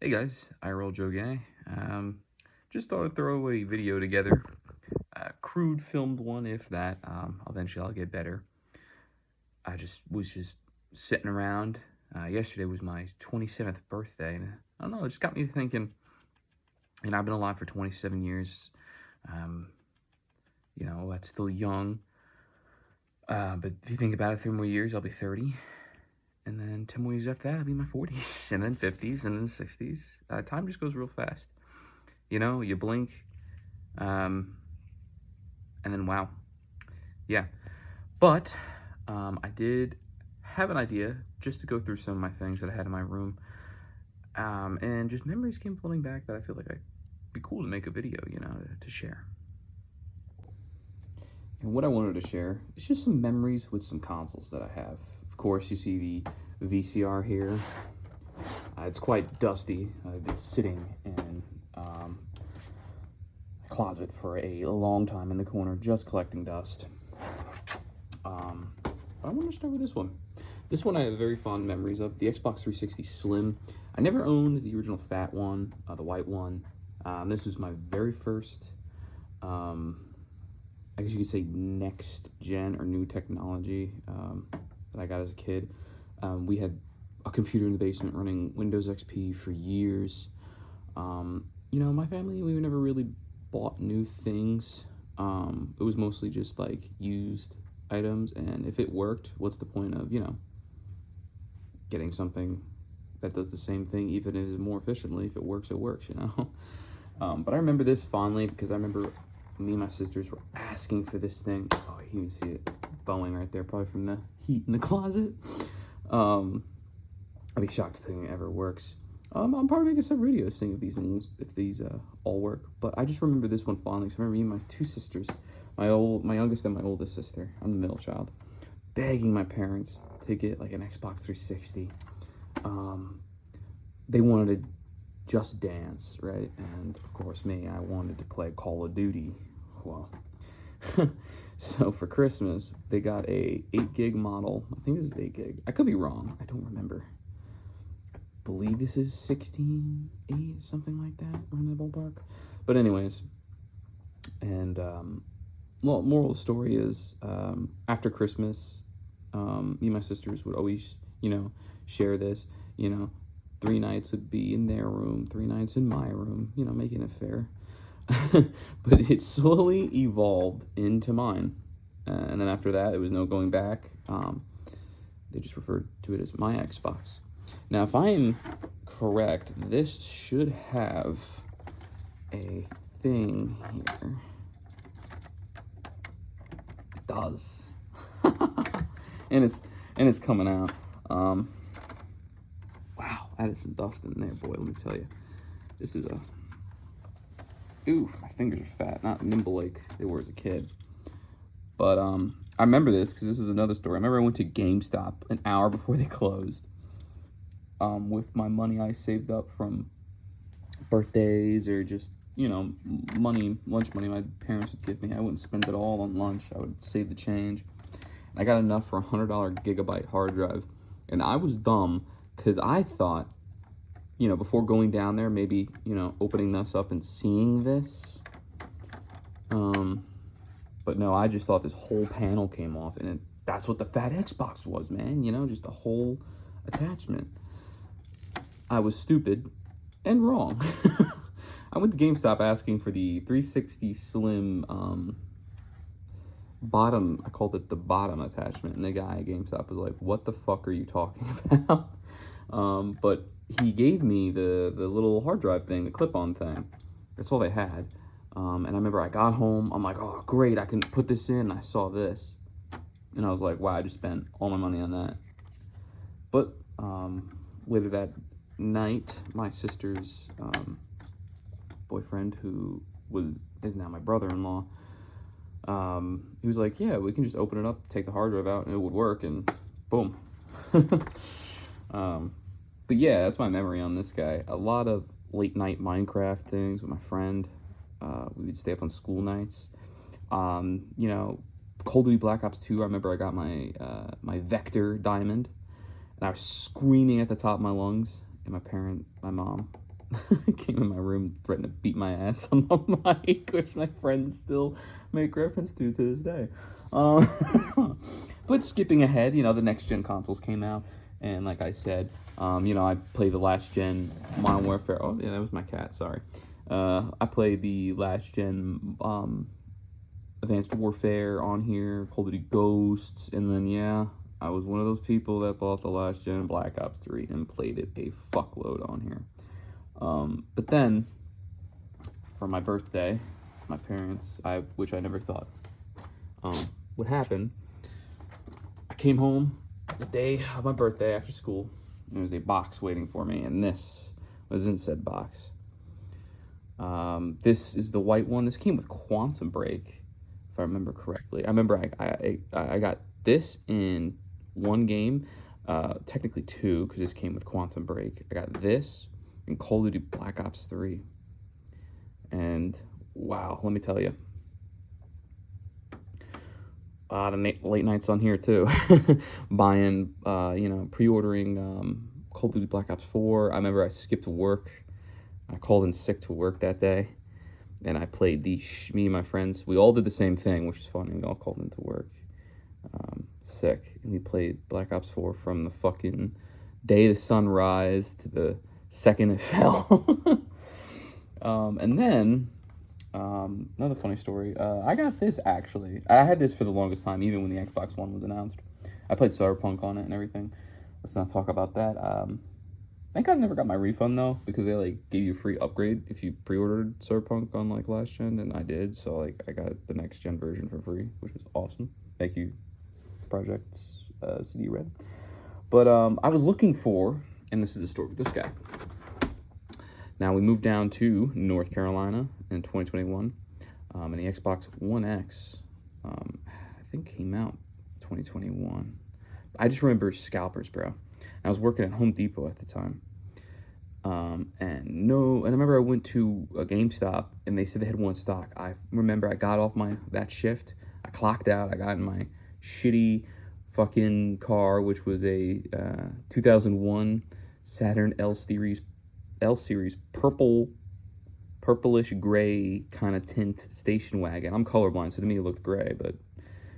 Hey guys, IRL Joe Gay. Just thought I'd throw a video together. Crude filmed one, if that. Eventually I'll get better. I was sitting around. Yesterday was my 27th birthday, and I don't know, it just got me thinking. I've been alive for 27 years. Um, that's still young. But if you think about it, 3 more years, I'll be 30. And then 10 more years after that, I'll be in my 40s, and then 50s, and then 60s. Time just goes real fast. You blink, and then wow. Yeah. But I did have an idea just to go through some of my things that I had in my room. And just memories came flooding back that I feel like I'd be cool to make a video, to share. And what I wanted to share is just some memories with some consoles that I have. Of course, you see the VCR here. It's quite dusty. I've been sitting in a closet for a long time in the corner, just collecting dust. But I want to start with this one. This one I have very fond memories of, the Xbox 360 Slim. I never owned the original fat one, the white one. This was my very first, I guess you could say next gen or new technology that I got as a kid. We had a computer in the basement running Windows XP for years. My family, we never really bought new things. It was mostly just like used items, and if it worked, what's the point of, getting something that does the same thing, even if it is more efficiently? If it works, it works, But I remember this fondly because I remember me and my sisters were asking for this thing. Oh, you can see it bowing right there, probably from the heat in the closet. I'd be shocked if the thing ever works. I'm probably making some videos seeing if these all work. But I just remember this one fondly because I remember me and my two sisters, my youngest and my oldest sister, I'm the middle child, begging my parents to get like an Xbox 360. They wanted to just dance, right? And of course me, I wanted to play Call of Duty. Well, so for Christmas, they got a 8 gig model. I think this is 8 gig. I could be wrong. I don't remember. Believe this is 16.8, something like that, around that ballpark. But anyways, and moral of the story is, after Christmas, me and my sisters would always, share this. 3 nights would be in their room, 3 nights in my room, making it fair. But it slowly evolved into mine, and then after that, it was no going back. They just referred to it as my Xbox. Now, if I am correct, this should have a thing here. It does. and it's coming out. Wow, that is some dust in there, boy, let me tell you. This is ooh, my fingers are fat, not nimble like they were as a kid. But I remember this because this is another story. I remember I went to GameStop an hour before they closed. With my money I saved up from birthdays or just, money, lunch money my parents would give me. I wouldn't spend it all on lunch. I would save the change. And I got enough for a $100 gigabyte hard drive. And I was dumb because I thought, before going down there, maybe, opening this up and seeing this. But no, I just thought this whole panel came off, and that's what the fat Xbox was, man. Just a whole attachment. I was stupid and wrong. I went to GameStop asking for the 360 Slim bottom. I called it the bottom attachment, and the guy at GameStop was like, "What the fuck are you talking about?" But he gave me the little hard drive thing, the clip-on thing. That's all they had. And I remember I got home. I'm like, "Oh, great! I can put this in." And I saw this, and I was like, "Wow! I just spent all my money on that." But later that night, my sister's boyfriend, who is now my brother-in-law, he was like, "Yeah, we can just open it up, take the hard drive out, and it would work." And boom. But yeah, that's my memory on this guy. A lot of late night Minecraft things with my friend. We would stay up on school nights. Call of Duty Black Ops 2. I remember I got my Vector Diamond, and I was screaming at the top of my lungs. And my mom, came in my room, threatened to beat my ass on the mic, which my friends still make reference to this day. But skipping ahead, you know, the next gen consoles came out, and like I said, you know, I played the last gen Modern Warfare. Oh, yeah, that was my cat. Sorry. I played the last gen Advanced Warfare on here, Call of Duty Ghosts, and then yeah, I was one of those people that bought the last gen Black Ops 3 and played it a fuckload on here. But then, for my birthday, my parents, which I never thought would happen, I came home the day of my birthday after school, and there was a box waiting for me, and this was in said box. This is the white one. This came with Quantum Break, if I remember correctly. I remember I got this in one game, technically two, because this came with Quantum Break. I got this in Call of Duty Black Ops 3. And wow, let me tell you, a lot of late nights on here too, buying, you know, pre-ordering Call of Duty Black Ops 4. I remember I skipped work. I called in sick to work that day, and I played me and my friends. We all did the same thing, which is funny. We all called into work sick, and we played Black Ops 4 from the fucking day the sun rise to the second it fell. And then another funny story, I got this actually. I had this for the longest time, even when the Xbox One was announced. I played Cyberpunk on it and everything. Let's not talk about that. I think I never got my refund though, because they like gave you a free upgrade if you pre-ordered Cyberpunk on like last gen, and I did, so like I got the next gen version for free, which was awesome. Thank you, Project CD Red. But I was looking for, and this is the story with this guy. Now we moved down to North Carolina in 2021, and the Xbox One X, I think came out 2021. I just remember scalpers, bro. I was working at Home Depot at the time. And I remember I went to a GameStop and they said they had one stock. I remember I got off that shift. I clocked out. I got in my shitty fucking car, which was a 2001 Saturn L Series purplish gray kind of tint station wagon. I'm colorblind, so to me it looked gray, but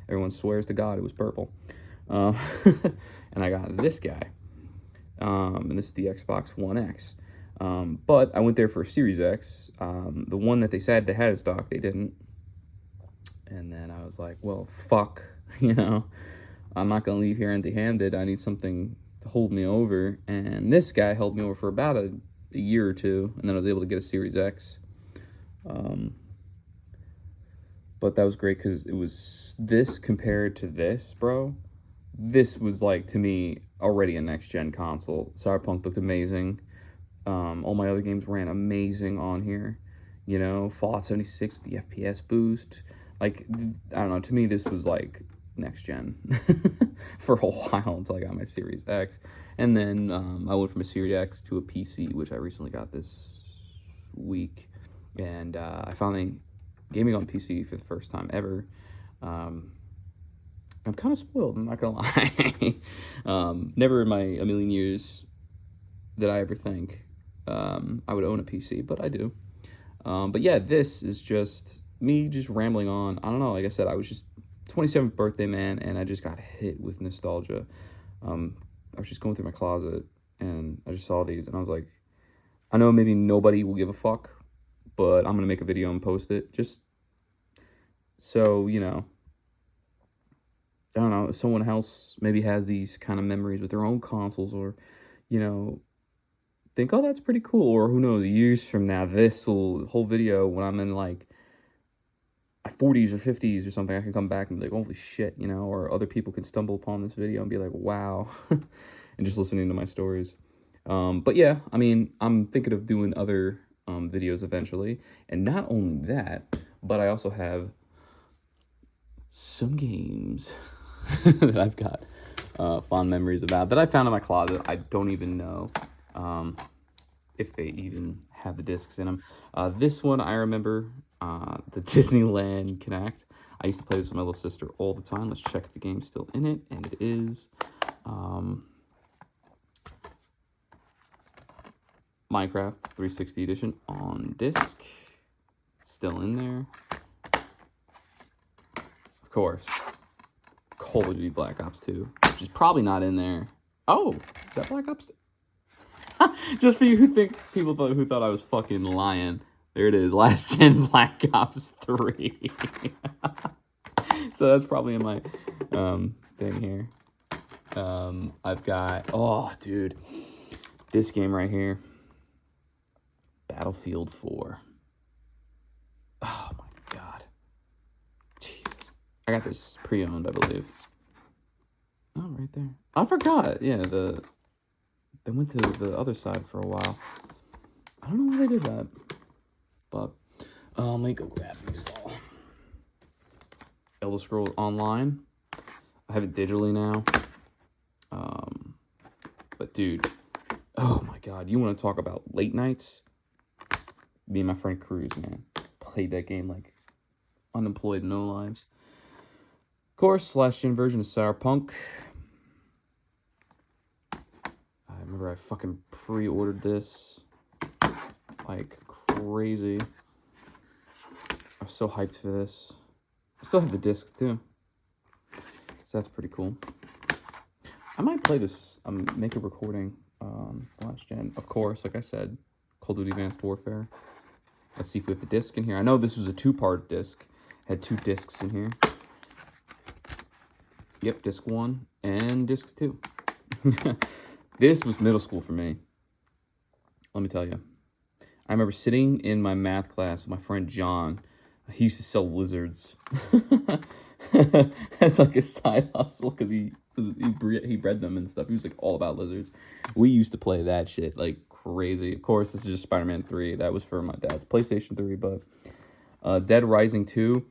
everyone swears to God it was purple. And I got this guy. And this is the Xbox One X. But I went there for a Series X. The one that they said they had in stock, they didn't. And then I was like, well, fuck, you know, I'm not going to leave here empty-handed. I need something to hold me over. And this guy held me over for about a year or two, and then I was able to get a Series X. But that was great because it was this compared to this, bro. This was like, to me, already a next-gen console. Cyberpunk looked amazing. All my other games ran amazing on here. You know, Fallout 76 with the FPS boost. Like, I don't know, to me this was like next-gen for a while until I got my Series X. And then I went from a Series X to a PC, which I recently got this week. And I finally gaming on PC for the first time ever. I'm kind of spoiled, I'm not gonna lie. Never in a million years did I ever think I would own a PC, but I do. But yeah, this is just me just rambling on. I don't know, like I said, I was just 27th birthday, man, and I just got hit with nostalgia. I was just going through my closet, and I just saw these, and I was like, I know maybe nobody will give a fuck, but I'm gonna make a video and post it, just so, you know, I don't know, someone else maybe has these kind of memories with their own consoles, or, you know, think, oh, that's pretty cool, or who knows, years from now, whole video, when I'm in, like, my 40s or 50s or something, I can come back and be like, holy shit, you know, or other people can stumble upon this video and be like, wow, and just listening to my stories. But yeah, I mean, I'm thinking of doing other videos eventually, and not only that, but I also have some games that I've got fond memories about that I found in my closet. I don't even know if they even have the discs in them. This one I remember, the Disneyland Connect. I used to play this with my little sister all the time. Let's check if the game's still in it, and it is. Minecraft 360 edition on disc. Still in there. Of course, Call of Duty Black Ops 2, which is probably not in there. Oh, is that Black Ops 2? Just for you who thought I was fucking lying. There it is, last gen Black Ops 3. So that's probably in my thing here. I've got, oh, dude, this game right here, Battlefield 4. Oh my god, Jesus! I got this pre-owned, I believe. Oh, right there. I forgot. Yeah, they went to the other side for a while. I don't know why they did that, but let me go grab these all. Elder Scrolls Online. I have it digitally now. But dude, oh my god, you want to talk about late nights? Me and my friend Cruz, man, played that game like unemployed, no lives. Of course, last gen version of Cyberpunk. I remember I fucking pre-ordered this like crazy. I was so hyped for this. I still have the discs too, so that's pretty cool. I might play this, make a recording last gen. Of course, like I said, Call of Duty Advanced Warfare. Let's see if we have the disc in here. I know this was a 2-part disc. Had 2 discs in here. Yep, disc 1 and disc 2. This was middle school for me. Let me tell you. I remember sitting in my math class with my friend John. He used to sell lizards. That's like a side hustle because he bred them and stuff. He was like all about lizards. We used to play that shit like crazy. Of course, this is just Spider-Man 3. That was for my dad's PlayStation 3, but Dead Rising 2.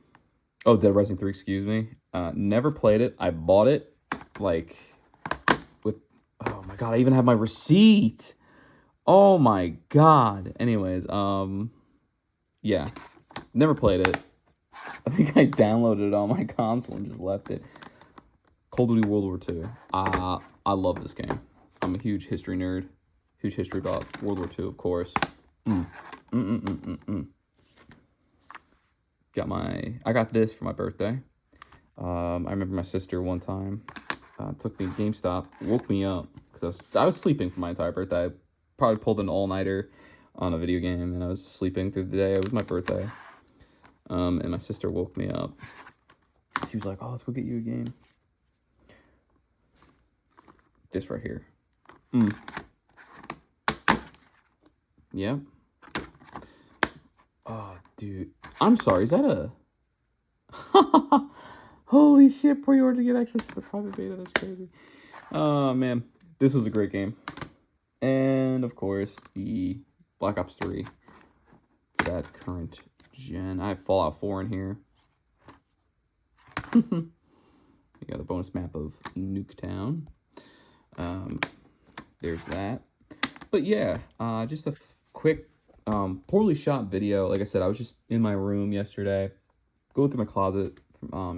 Oh, Dead Rising 3, excuse me. Never played it. I bought it like with, oh my god, I even have my receipt. Oh my god. Anyways, yeah. Never played it. I think I downloaded it on my console and just left it. Call of Duty World War II. I love this game. I'm a huge history nerd. Huge history buff. World War II, of course. I got this for my birthday. I remember my sister one time took me to GameStop, woke me up because I was sleeping for my entire birthday. I probably pulled an all-nighter on a video game, and I was sleeping through the day. It was my birthday. And my sister woke me up. She was like, oh, let's go get you a game. This right here. Yeah. Oh, dude. I'm sorry, is that a... Holy shit, pre-order to get access to the private beta. That's crazy. Oh, man. This was a great game. And, of course, the Black Ops 3. That current gen. I have Fallout 4 in here. You got a bonus map of Nuketown. There's that. But yeah, just a quick, poorly shot video. Like I said, I was just in my room yesterday, going through my closet.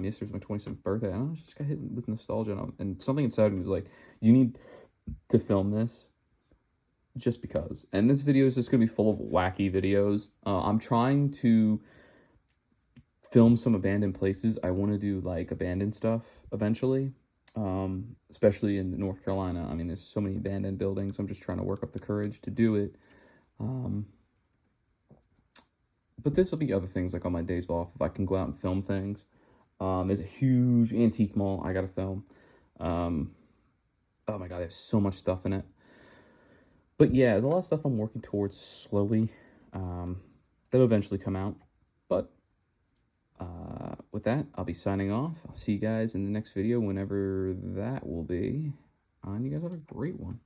Yesterday's my 27th birthday, and I just got hit with nostalgia, and something inside me was like, you need to film this just because. And this video is just going to be full of wacky videos. I'm trying to film some abandoned places. I want to do like abandoned stuff eventually, especially in North Carolina. I mean, there's so many abandoned buildings. I'm just trying to work up the courage to do it. But this will be other things like on my days off if I can go out and film things. There's a huge antique mall I gotta film. Oh my god, there's so much stuff in it. But yeah, there's a lot of stuff I'm working towards slowly. That'll eventually come out. But with that, I'll be signing off. I'll see you guys in the next video, whenever that will be. And you guys have a great one.